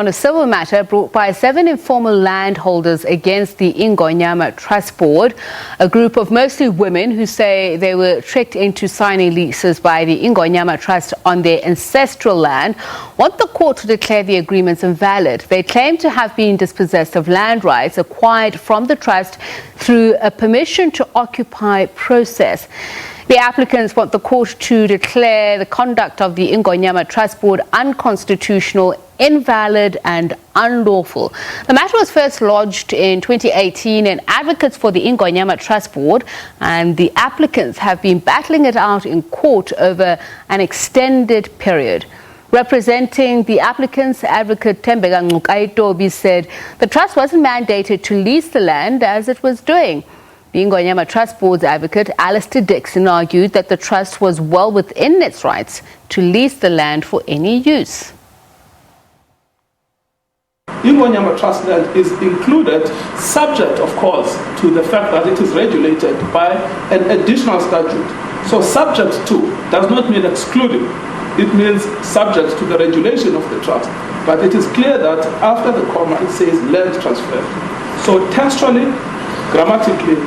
On a civil matter brought by 7 informal landholders against the Ingonyama Trust Board, a group of mostly women who say they were tricked into signing leases by the Ingonyama Trust on their ancestral land, want the court to declare the agreements invalid. They claim to have been dispossessed of land rights acquired from the trust through a permission to occupy process. The applicants want the court to declare the conduct of the Ingonyama Trust Board unconstitutional, invalid and unlawful. The matter was first lodged in 2018 and advocates for the Ingonyama Trust Board and the applicants have been battling it out in court over an extended period. Representing the applicants, advocate Tembeka Ncukaitobi said the trust wasn't mandated to lease the land as it was doing. The Ingonyama Trust Board's advocate, Alistair Dixon, argued that the trust was well within its rights to lease the land for any use. Ingonyama Trust land is included, subject, of course, to the fact that it is regulated by an additional statute. So subject to does not mean excluding. It means subject to the regulation of the trust. But it is clear that after the comma it says land transfer. So textually, grammatically,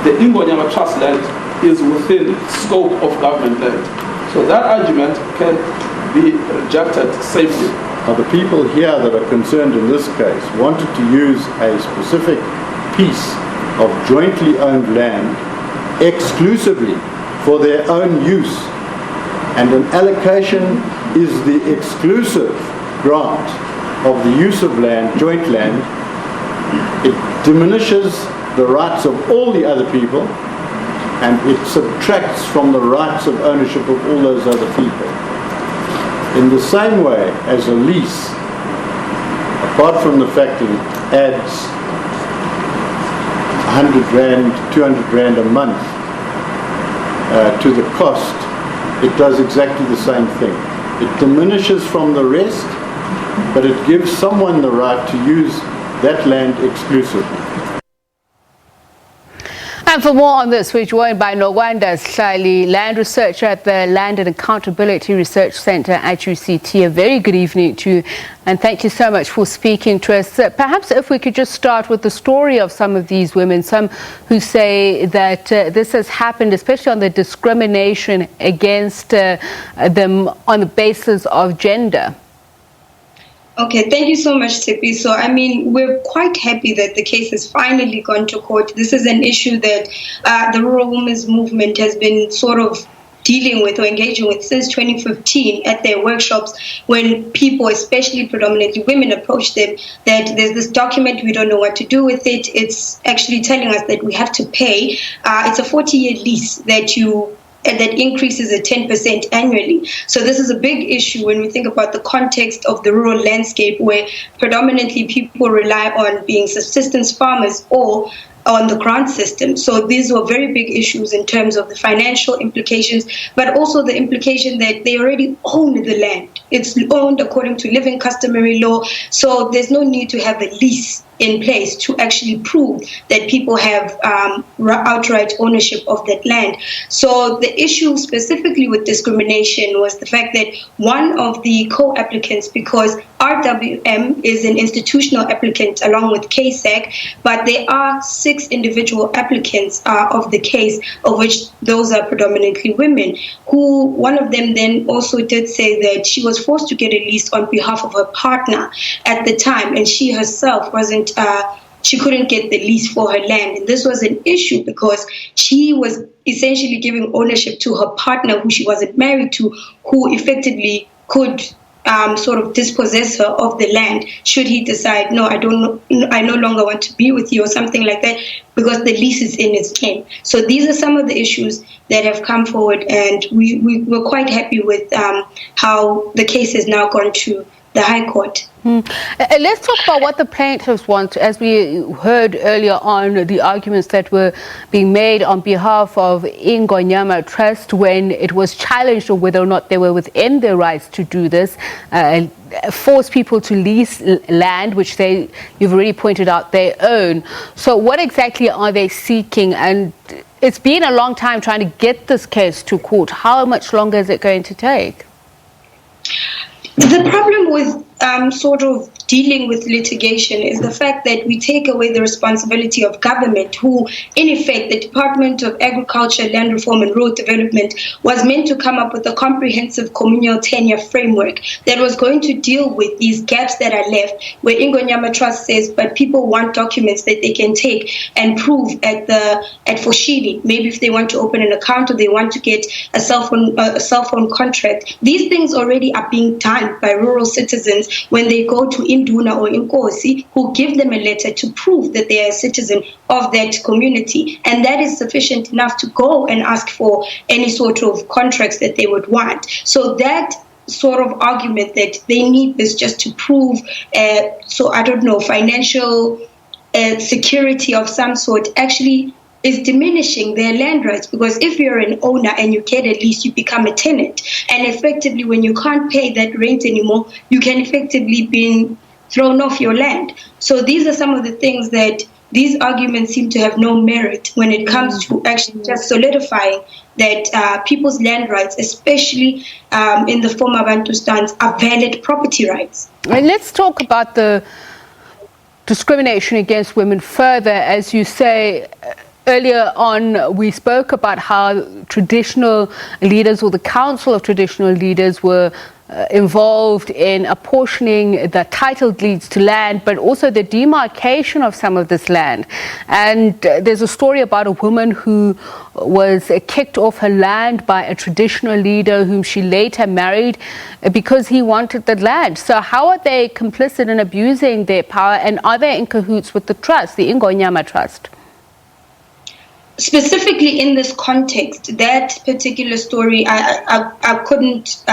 the Ingonyama Trust land is within scope of government land. So that argument can be rejected safely. Now, the people here that are concerned in this case wanted to use a specific piece of jointly owned land exclusively for their own use. And an allocation is the exclusive grant of the use of land, joint land. It diminishes the rights of all the other people and it subtracts from the rights of ownership of all those other people. In the same way as a lease, apart from the fact that it adds 100 Rand, 200 Rand a month to the cost, it does exactly the same thing. It diminishes from the rest, but it gives someone the right to use that land exclusively. And for more on this, we're joined by Nokwanda Sihlali, land researcher at the Land and Accountability Research Centre at UCT. A very good evening to you, and thank you so much for speaking to us. Perhaps if we could just start with the story of some of these women, some who say that this has happened, especially on the discrimination against them on the basis of gender. Okay, thank you so much, Tipi. So, I mean, we're quite happy that the case has finally gone to court. This is an issue that the rural women's movement has been sort of dealing with or engaging with since 2015 at their workshops, when people, especially predominantly women, approach them that there's this document, we don't know what to do with it. It's actually telling us that we have to pay. It's a 40-year lease that increases at 10% annually. So this is a big issue when we think about the context of the rural landscape, where predominantly people rely on being subsistence farmers or on the grant system. So these were very big issues in terms of the financial implications, but also the implication that they already own the land. It's owned according to living customary law, so there's no need to have a lease in place to actually prove that people have outright ownership of that land. So the issue specifically with discrimination was the fact that one of the co-applicants, because RWM is an institutional applicant along with KSAC, but there are 6 individual applicants of the case, of which those are predominantly women, who one of them then also did say that she was forced to get a lease on behalf of her partner at the time, and she herself she couldn't get the lease for her land. And this was an issue because she was essentially giving ownership to her partner, who she wasn't married to, who effectively could sort of dispossess her of the land should he decide, no, I no longer want to be with you, or something like that, because the lease is in its name. So these are some of the issues that have come forward, and we're quite happy with how the case has now gone to the High Court. Let's talk about what the plaintiffs want. As we heard earlier on, the arguments that were being made on behalf of Ingonyama Trust when it was challenged on whether or not they were within their rights to do this, force people to lease land, which you've already pointed out, they own. So what exactly are they seeking? And it's been a long time trying to get this case to court. How much longer is it going to take? The problem with sort of dealing with litigation is the fact that we take away the responsibility of government, who, in effect, the Department of Agriculture, Land Reform and Rural Development was meant to come up with a comprehensive communal tenure framework that was going to deal with these gaps that are left, where Ingonyama Trust says, but people want documents that they can take and prove at Foshini, maybe if they want to open an account or they want to get a cell phone contract. These things already are being done by rural citizens when they go to Induna or Inkosi, who give them a letter to prove that they are a citizen of that community. And that is sufficient enough to go and ask for any sort of contracts that they would want. So that sort of argument that they need this just to prove, financial security of some sort, actually is diminishing their land rights, because if you're an owner and you get a lease, you become a tenant. And effectively, when you can't pay that rent anymore, you can effectively be thrown off your land. So these are some of the things that these arguments seem to have no merit when it comes to actually just solidifying that people's land rights, especially in the former Bantustans, are valid property rights. And let's talk about the discrimination against women further. As you say, earlier on, we spoke about how traditional leaders, or the Council of Traditional Leaders, were involved in apportioning the title deeds to land, but also the demarcation of some of this land. And there's a story about a woman who was kicked off her land by a traditional leader whom she later married because he wanted the land. So how are they complicit in abusing their power, and are they in cahoots with the trust, the Ingonyama Trust? Specifically in this context, that particular story, I couldn't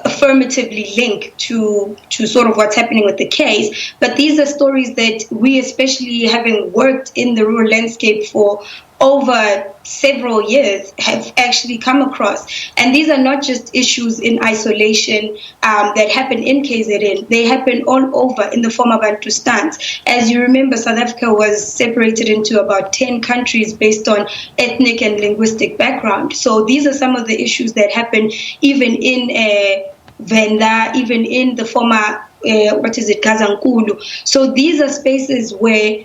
affirmatively link to sort of what's happening with the case, but these are stories that we, especially having worked in the rural landscape for over several years, have actually come across. And these are not just issues in isolation that happen in KZN. They happen all over in the former Bantustans. As you remember, South Africa was separated into about 10 countries based on ethnic and linguistic background. So these are some of the issues that happen even in Venda, even in the former, Gazankulu. So these are spaces where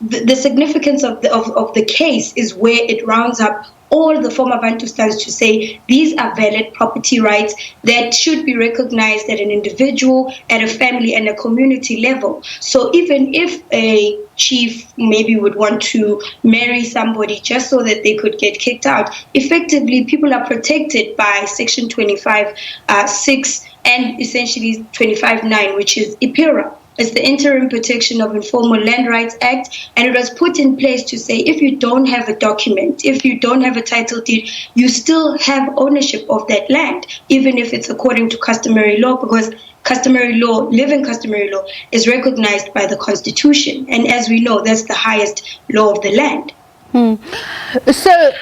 the significance of the case is where it rounds up all the former Bantustans to say these are valid property rights that should be recognized at an individual, at a family, and a community level. So even if a chief maybe would want to marry somebody just so that they could get kicked out, effectively people are protected by Section 25(6) and essentially 25(9), which is IPIRA. It's the Interim Protection of Informal Land Rights Act, and it was put in place to say if you don't have a document, if you don't have a title deed, you still have ownership of that land, even if it's according to customary law, because customary law, living customary law, is recognized by the Constitution. And as we know, that's the highest law of the land. So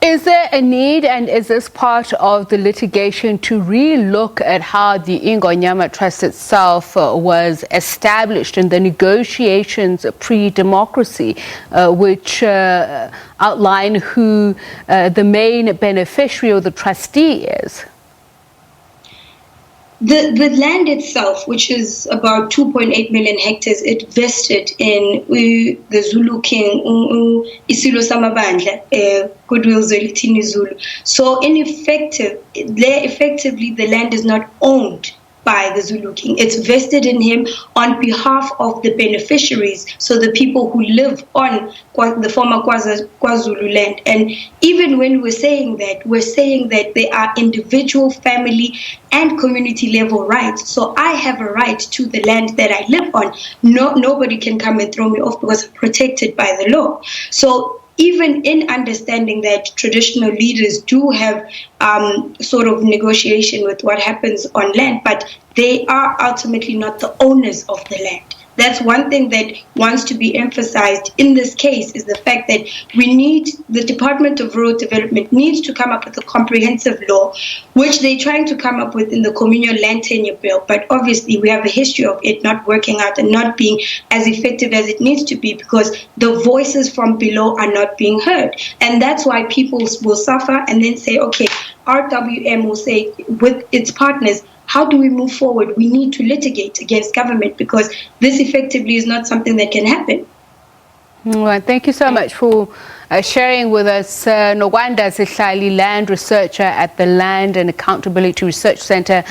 is there a need, and is this part of the litigation, to re-look at how the Ingonyama Trust itself was established in the negotiations pre-democracy, which outline who the main beneficiary or the trustee is? The land itself, which is about 2.8 million hectares, it vested in the Zulu king, Isilo Samabandla, Goodwill Zwelithini Zulu. So effectively the land is not owned by the Zulu king. It's vested in him on behalf of the beneficiaries, so the people who live on the former KwaZulu land. And even when we're saying that there are individual, family, and community level rights. So I have a right to the land that I live on. Nobody can come and throw me off because I'm protected by the law. So even in understanding that traditional leaders do have sort of negotiation with what happens on land, but they are ultimately not the owners of the land. That's one thing that wants to be emphasized in this case, is the fact that the Department of Rural Development needs to come up with a comprehensive law, which they're trying to come up with in the Communal Land Tenure Bill. But obviously we have a history of it not working out and not being as effective as it needs to be, because the voices from below are not being heard. And that's why people will suffer and then say, okay, RWM will say with its partners, how do we move forward? We need to litigate against government because this effectively is not something that can happen. Well, thank you so much for sharing with us. Nokwanda Sihlali, land researcher at the Land and Accountability Research Center.